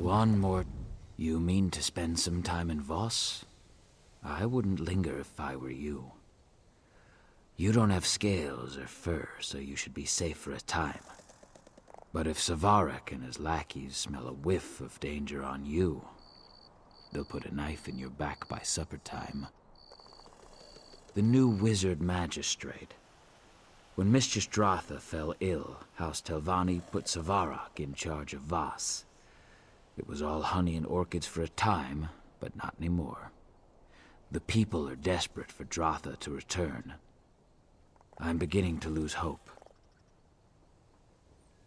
One more... You mean to spend some time in Voss? I wouldn't linger if I were you. You don't have scales or fur, so you should be safe for a time. But if Savaric and his lackeys smell a whiff of danger on you, they'll put a knife in your back by supper time. The new wizard magistrate. When Mistress Dratha fell ill, House Telvanni put Savaric in charge of Voss. It was all honey and orchids for a time, but not anymore. The people are desperate for Dratha to return. I'm beginning to lose hope.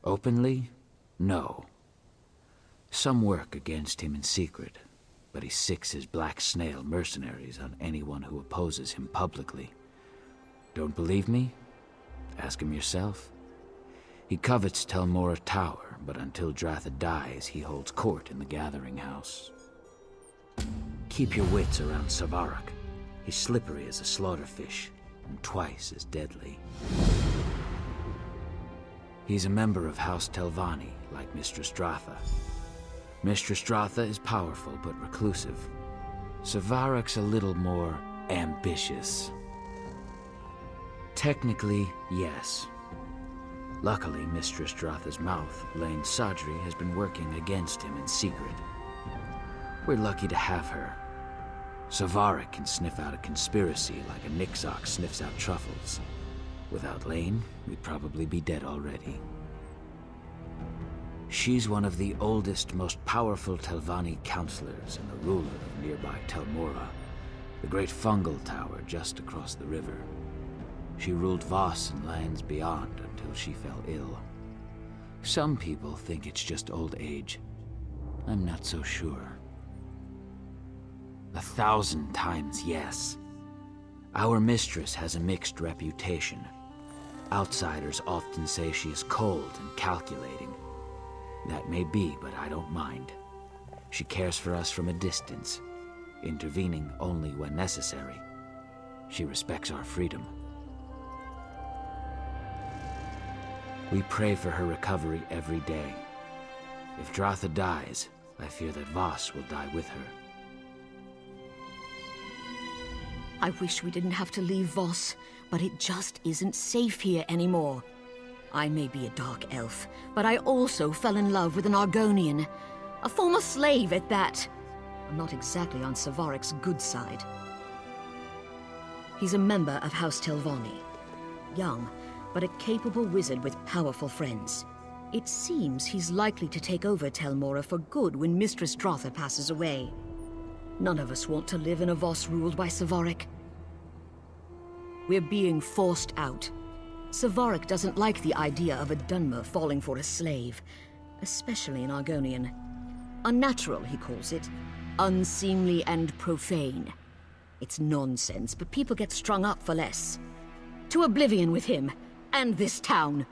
Openly? No. Some work against him in secret, but he sicks his black snail mercenaries on anyone who opposes him publicly. Don't believe me? Ask him yourself. He covets Telmora Tower, but until Dratha dies, he holds court in the Gathering House. Keep your wits around Savaric. He's slippery as a slaughterfish, and twice as deadly. He's a member of House Telvanni, like Mistress Dratha. Mistress Dratha is powerful but reclusive. Savaric's a little more ambitious. Technically, yes. Luckily, Mistress Dratha's mouth, Lane Sadri, has been working against him in secret. We're lucky to have her. Savaric can sniff out a conspiracy like a Nixox sniffs out truffles. Without Lane, we'd probably be dead already. She's one of the oldest, most powerful Telvanni counselors and the ruler of nearby Telmora, the great fungal tower just across the river. She ruled Voss and lands beyond until she fell ill. Some people think it's just old age. I'm not so sure. 1,000 times yes. Our mistress has a mixed reputation. Outsiders often say she is cold and calculating. That may be, but I don't mind. She cares for us from a distance, intervening only when necessary. She respects our freedom. We pray for her recovery every day. If Dratha dies, I fear that Voss will die with her. I wish we didn't have to leave Voss, but it just isn't safe here anymore. I may be a dark elf, but I also fell in love with an Argonian. A former slave at that. I'm not exactly on Savaric's good side. He's a member of House Telvanni. Young, but a capable wizard with powerful friends. It seems he's likely to take over Telmora for good when Mistress Dratha passes away. None of us want to live in a Voss ruled by Savaric. We're being forced out. Savaric doesn't like the idea of a Dunmer falling for a slave, especially an Argonian. Unnatural, he calls it. Unseemly and profane. It's nonsense, but people get strung up for less. To oblivion with him, and this town.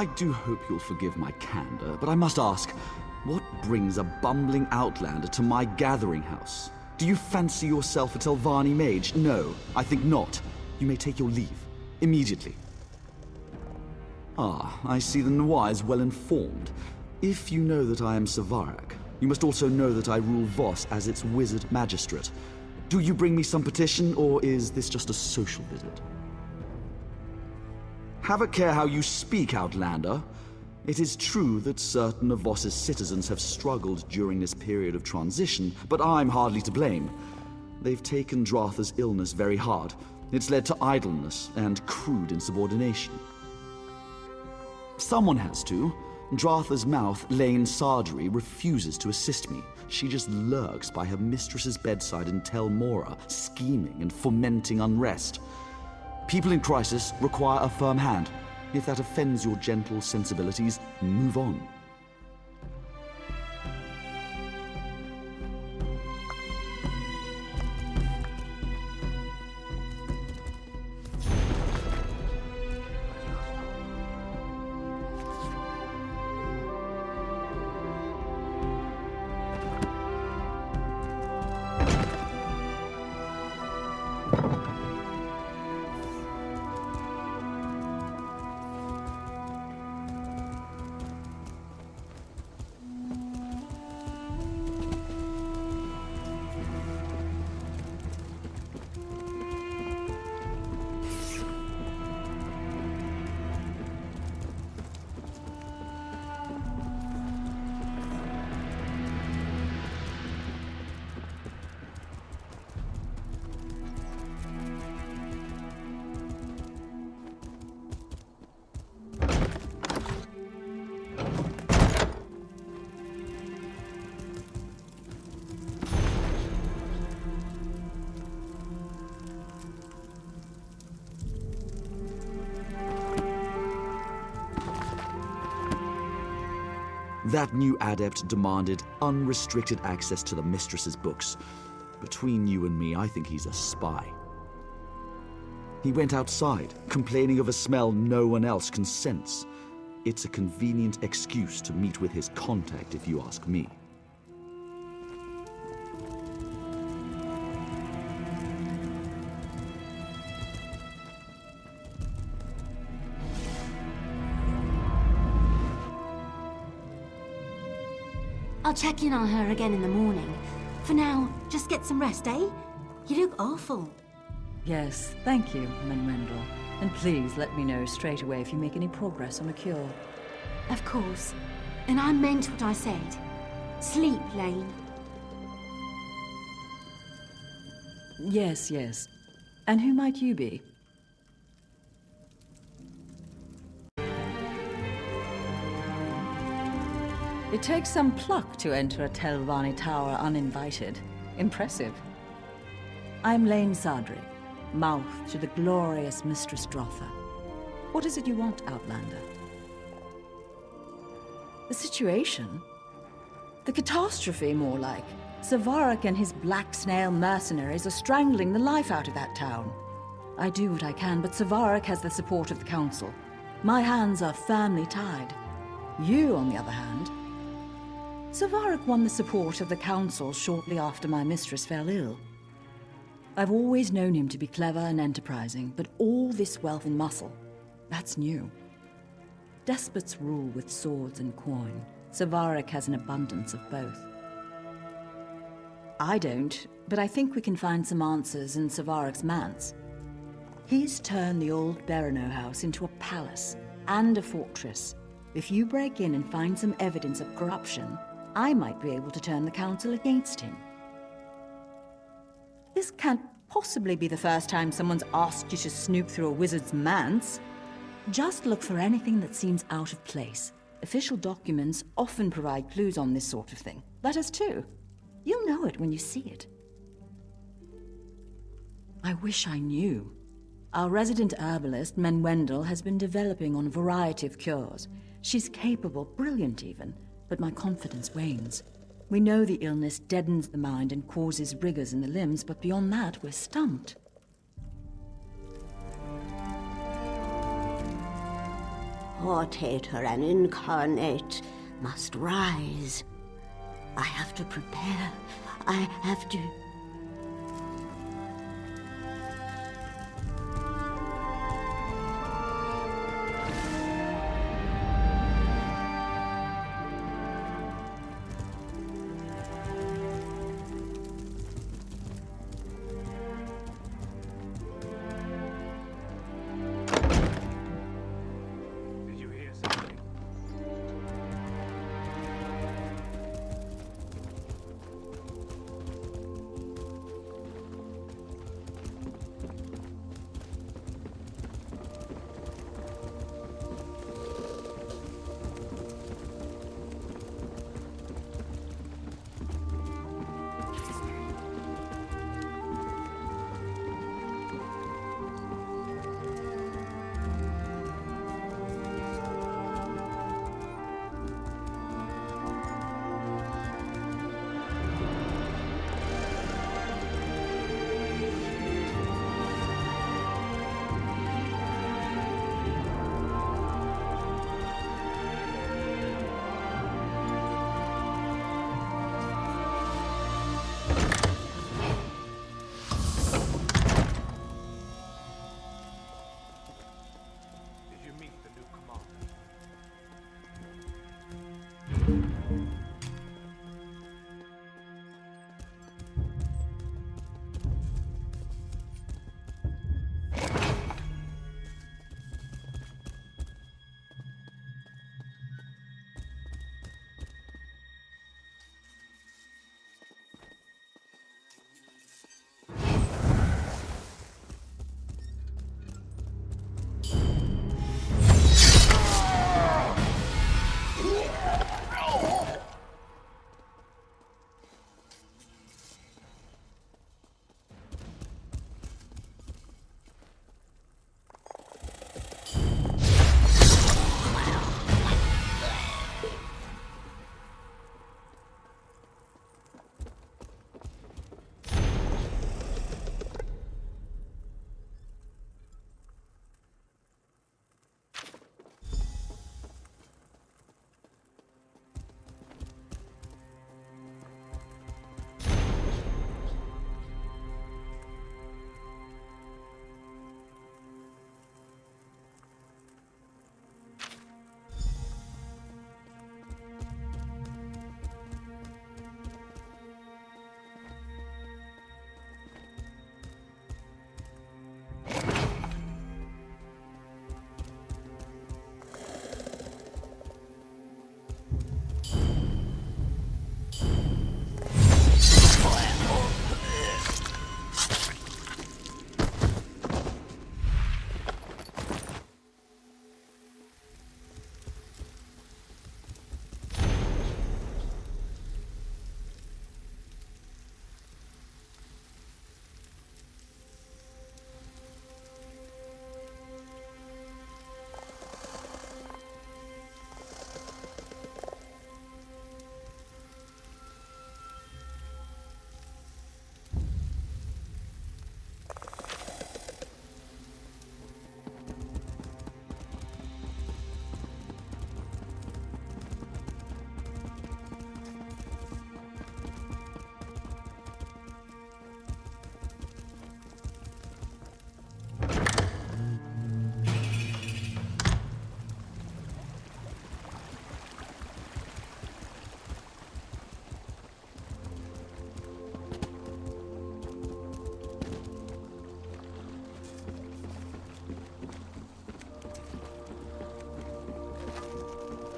I do hope you'll forgive my candor, but I must ask, what brings a bumbling outlander to my gathering house? Do you fancy yourself a Telvanni mage? No, I think not. You may take your leave. Immediately. Ah, I see the Noir is well informed. If you know that I am Savaric, you must also know that I rule Voss as its wizard magistrate. Do you bring me some petition, or is this just a social visit? Have a care how you speak, Outlander. It is true that certain of Voss's citizens have struggled during this period of transition, but I'm hardly to blame. They've taken Dratha's illness very hard. It's led to idleness and crude insubordination. Someone has to. Dratha's mouth, Lane Sadri, refuses to assist me. She just lurks by her mistress's bedside in Telmora, scheming and fomenting unrest. People in crisis require a firm hand. If that offends your gentle sensibilities, move on. That new adept demanded unrestricted access to the mistress's books. Between you and me, I think he's a spy. He went outside, complaining of a smell no one else can sense. It's a convenient excuse to meet with his contact, if you ask me. I'll check in on her again in the morning. For now, just get some rest, eh? You look awful. Yes, thank you, Manuel. And please let me know straight away if you make any progress on a cure. Of course. And I meant what I said. Sleep, Lane. Yes, yes. And who might you be? It takes some pluck to enter a Telvanni tower uninvited. Impressive. I'm Lane Sadri, mouth to the glorious Mistress Drotha. What is it you want, Outlander? The situation? The catastrophe, more like. Savarak and his black snail mercenaries are strangling the life out of that town. I do what I can, but Savarak has the support of the Council. My hands are firmly tied. You, on the other hand... Savarak won the support of the Council shortly after my mistress fell ill. I've always known him to be clever and enterprising, but all this wealth and muscle, that's new. Despots rule with swords and coin. Savarak has an abundance of both. I don't, but I think we can find some answers in Savarak's manse. He's turned the old Berino house into a palace and a fortress. If you break in and find some evidence of corruption, I might be able to turn the Council against him. This can't possibly be the first time someone's asked you to snoop through a wizard's manse. Just look for anything that seems out of place. Official documents often provide clues on this sort of thing. Letters too. You'll know it when you see it. I wish I knew. Our resident herbalist, Menwendel, has been developing on a variety of cures. She's capable, brilliant even, but my confidence wanes. We know the illness deadens the mind and causes rigors in the limbs, but beyond that, we're stumped. Portator and incarnate must rise. I have to prepare. I have to...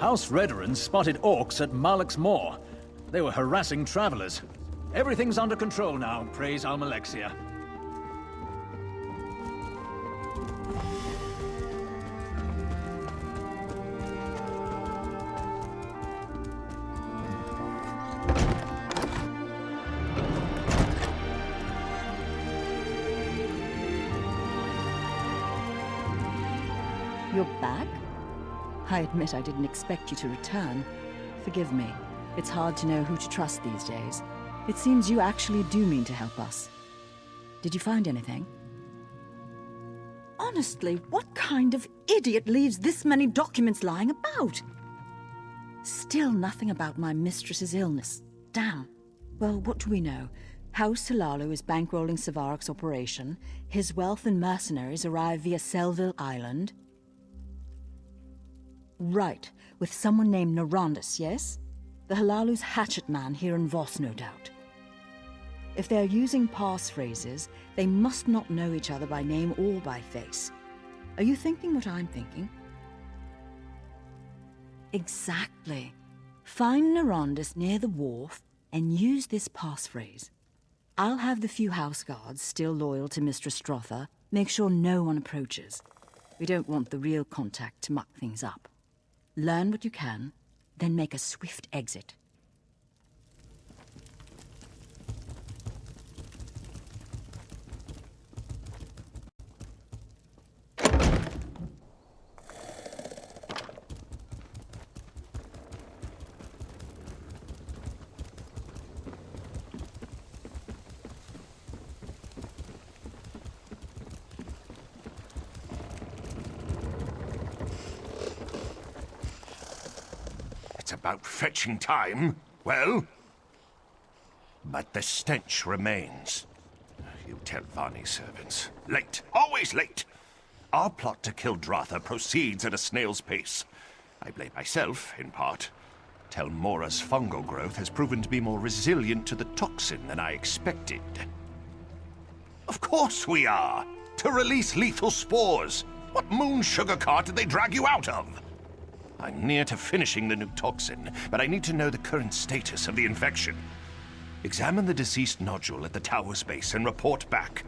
House Redoran spotted orcs at Malak's Moor. They were harassing travelers. Everything's under control now, praise Almalexia. You're back? I admit I didn't expect you to return. Forgive me. It's hard to know who to trust these days. It seems you actually do mean to help us. Did you find anything? Honestly, what kind of idiot leaves this many documents lying about? Still nothing about my mistress's illness. Damn. Well, what do we know? House Halalu is bankrolling Savarak's operation. His wealth and mercenaries arrive via Selville Island. Right, with someone named Narandus, yes? The Halalu's hatchet man here in Voss, no doubt. If they're using passphrases, they must not know each other by name or by face. Are you thinking what I'm thinking? Exactly. Find Narandus near the wharf and use this passphrase. I'll have the few house guards still loyal to Mistress Strotha make sure no one approaches. We don't want the real contact to muck things up. Learn what you can, then make a swift exit. It's about fetching time. Well? But the stench remains. You tell Vani's servants. Late. Always late. Our plot to kill Dratha proceeds at a snail's pace. I blame myself, in part. Tel Mora's fungal growth has proven to be more resilient to the toxin than I expected. Of course we are! To release lethal spores! What moon sugar cart did they drag you out of? I'm near to finishing the new toxin, but I need to know the current status of the infection. Examine the deceased nodule at the tower's base and report back.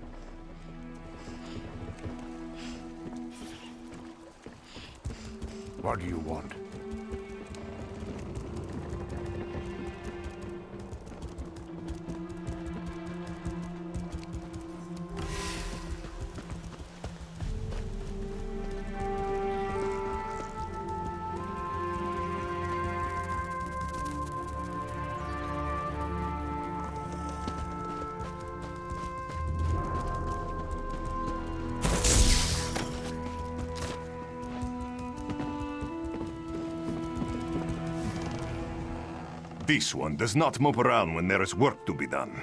What do you want? This one does not mope around when there is work to be done.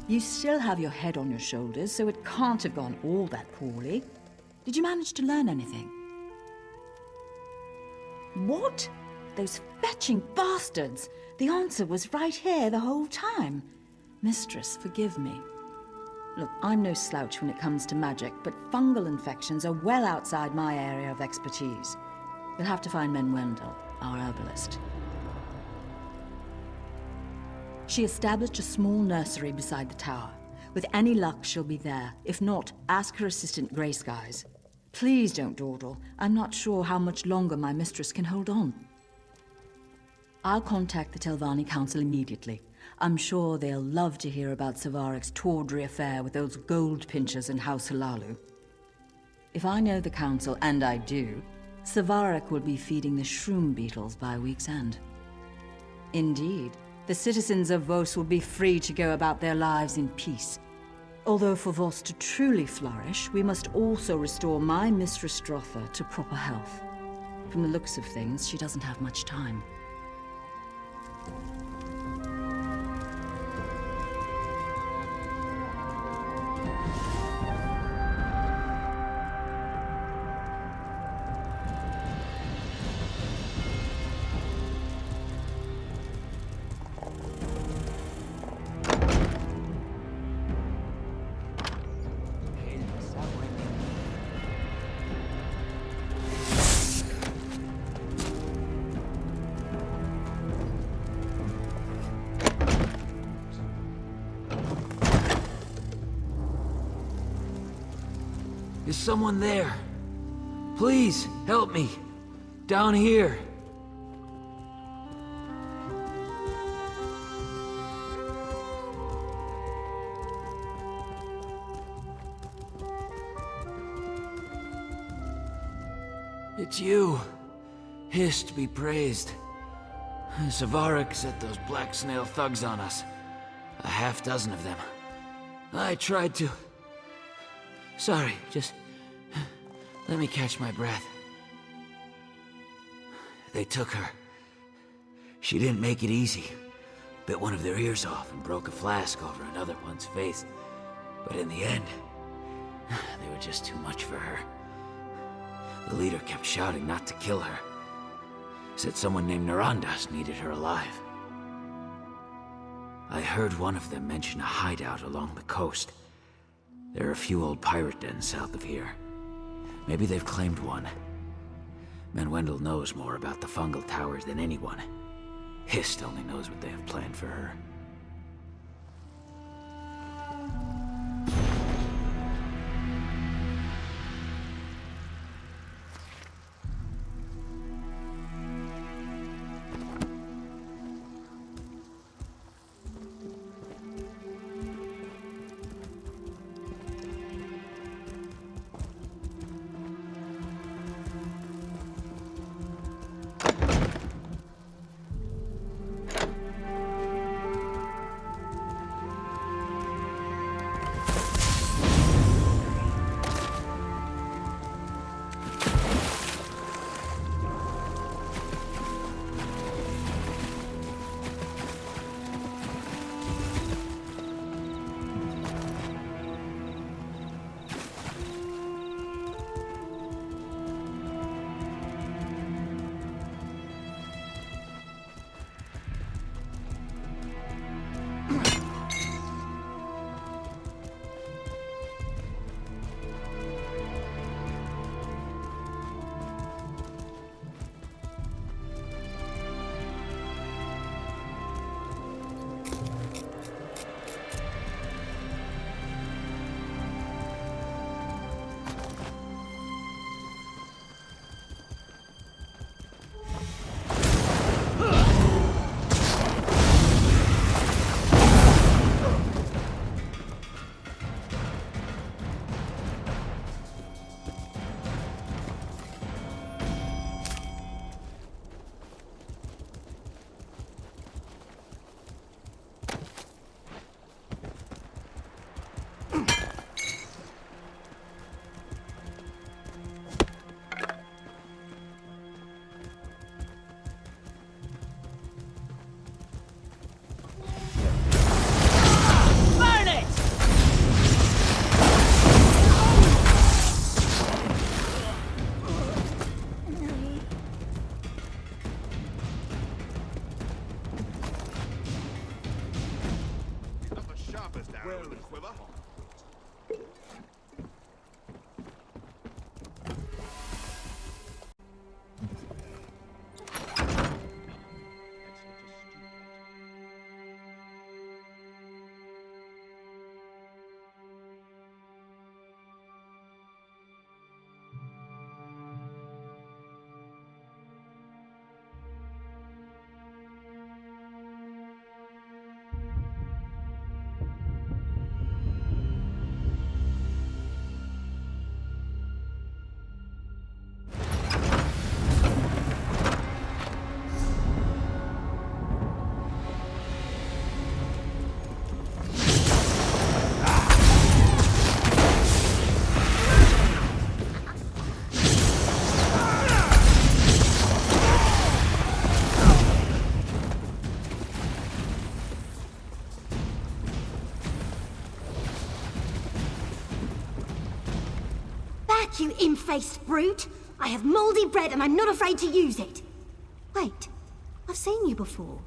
You still have your head on your shoulders, so it can't have gone all that poorly. Did you manage to learn anything? What? Those fetching bastards! The answer was right here the whole time. Mistress, forgive me. Look, I'm no slouch when it comes to magic, but fungal infections are well outside my area of expertise. You'll have to find Menwendel, our herbalist. She established a small nursery beside the tower. With any luck, she'll be there. If not, ask her assistant Grey Skies. Please don't dawdle. I'm not sure how much longer my mistress can hold on. I'll contact the Telvanni Council immediately. I'm sure they'll love to hear about Savarek's tawdry affair with those gold pinchers in House Halalu. If I know the Council, and I do, Savarek will be feeding the shroom beetles by week's end. Indeed, the citizens of Vos will be free to go about their lives in peace. Although for Vos to truly flourish, we must also restore my Mistress Drotha to proper health. From the looks of things, she doesn't have much time. Is someone there? Please, help me. Down here. It's you. Hist be praised. Savarek set those black snail thugs on us. A half dozen of them. I tried to... Sorry, just... let me catch my breath. They took her. She didn't make it easy. Bit one of their ears off and broke a flask over another one's face. But in the end, they were just too much for her. The leader kept shouting not to kill her. Said someone named Narandas needed her alive. I heard one of them mention a hideout along the coast. There are a few old pirate dens south of here. Maybe they've claimed one. Menwendel knows more about the fungal towers than anyone. Hist only knows what they have planned for her. you in-faced brute! I have mouldy bread and I'm not afraid to use it! Wait, I've seen you before.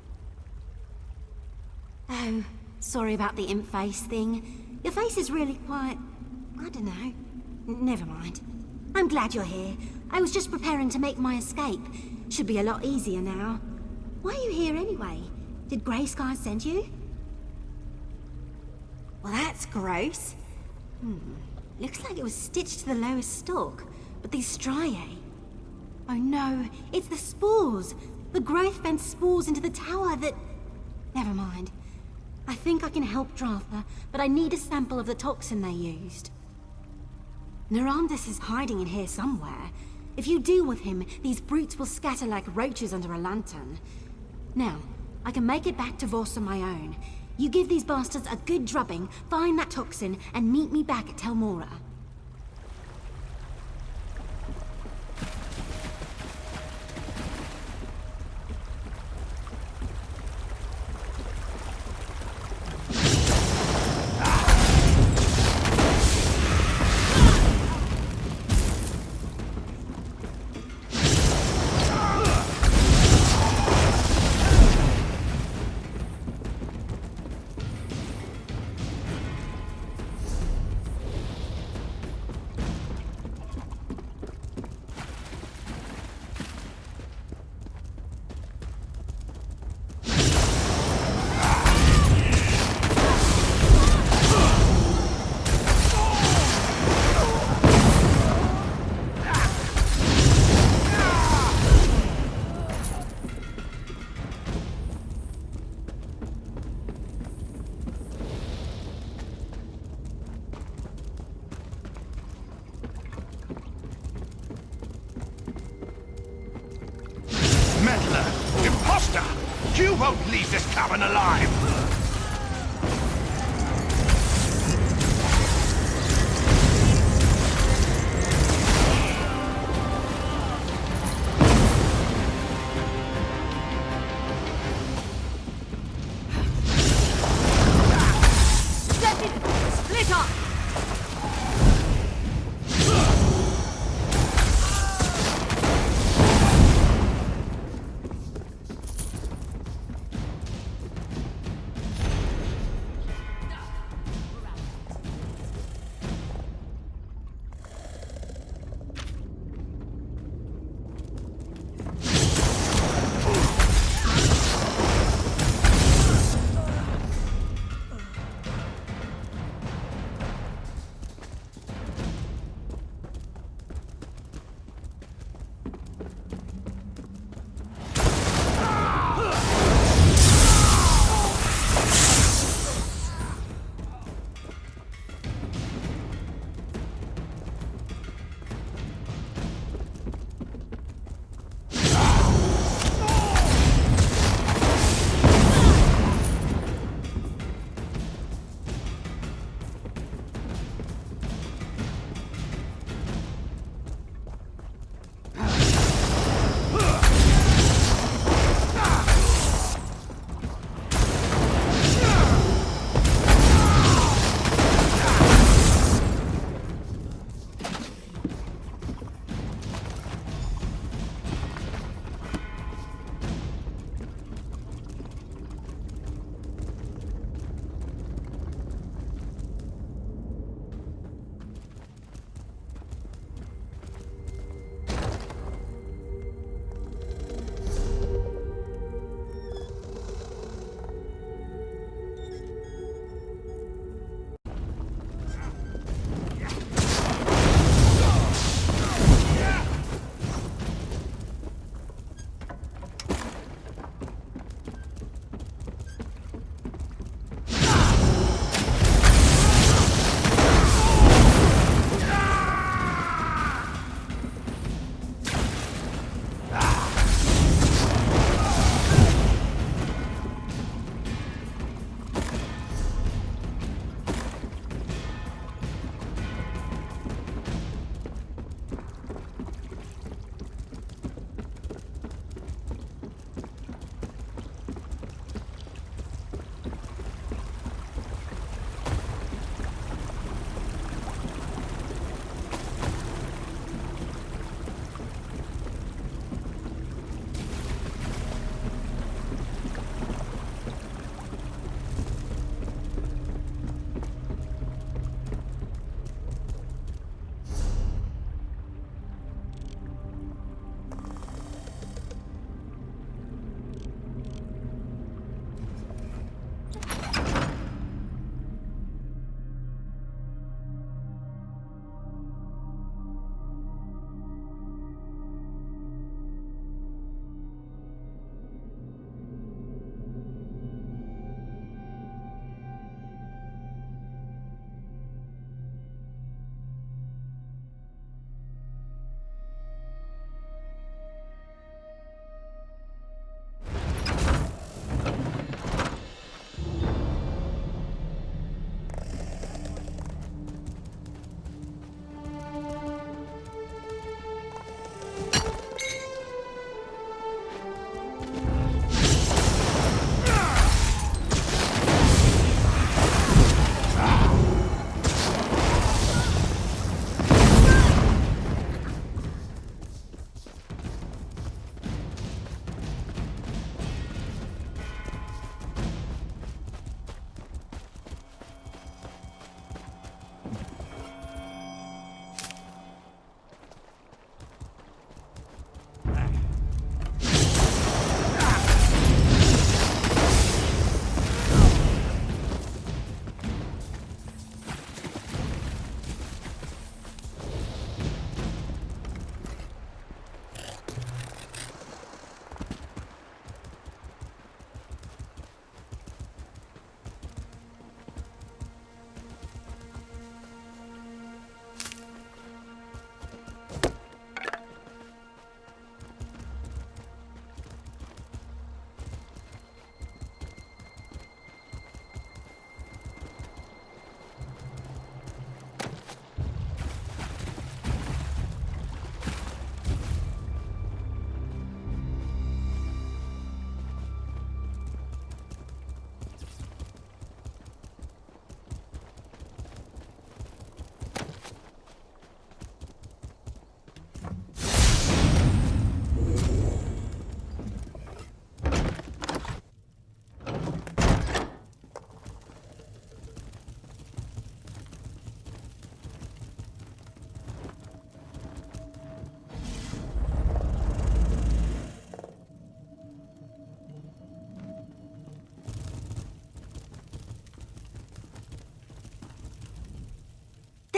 Oh, sorry about the imp face thing. Your face is really quite... I don't know. Never mind. I'm glad you're here. I was just preparing to make my escape. Should be a lot easier now. Why are you here anyway? Did Grey Sky send you? Well, that's gross. Looks like it was stitched to the lowest stalk. But these striae... Oh no, it's the spores! The growth vents spores into the tower that... Never mind. I think I can help Dratha, but I need a sample of the toxin they used. Narandus is hiding in here somewhere. If you deal with him, these brutes will scatter like roaches under a lantern. Now, I can make it back to Voss on my own. You give these bastards a good drubbing, find that toxin, and meet me back at Tel Mora. Meddler! Imposter! You won't leave this cavern alive! Split up!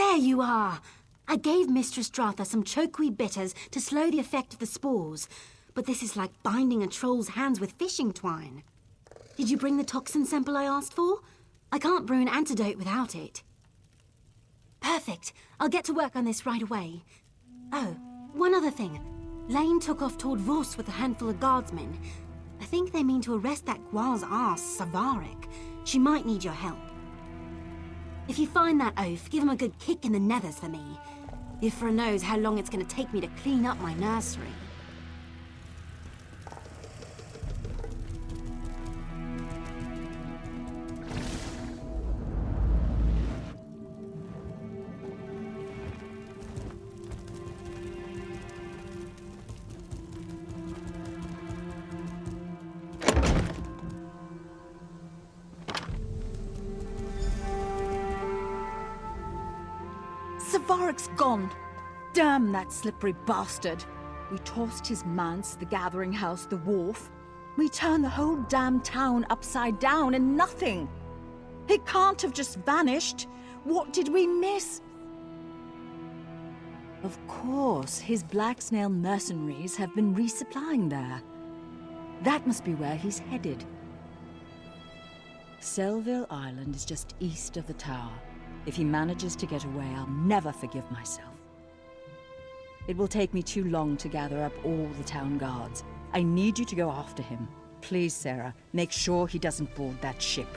There you are! I gave Mistress Dratha some chokeweed bitters to slow the effect of the spores, but this is like binding a troll's hands with fishing twine. Did you bring the toxin sample I asked for? I can't brew an antidote without it. Perfect. I'll get to work on this right away. Oh, one other thing. Lane took off toward Vos with a handful of guardsmen. I think they mean to arrest that Guar's ass, Savarik. She might need your help. If you find that oaf, give him a good kick in the nethers for me. Ifra knows how long it's going to take me to clean up my nursery. Savarik's gone. Damn that slippery bastard. We tossed his manse, the gathering house, the wharf. We turned the whole damn town upside down and nothing. He can't have just vanished. What did we miss? Of course, his black snail mercenaries have been resupplying there. That must be where he's headed. Selville Island is just east of the tower. If he manages to get away, I'll never forgive myself. It will take me too long to gather up all the town guards. I need you to go after him. Please, Sarah, make sure he doesn't board that ship.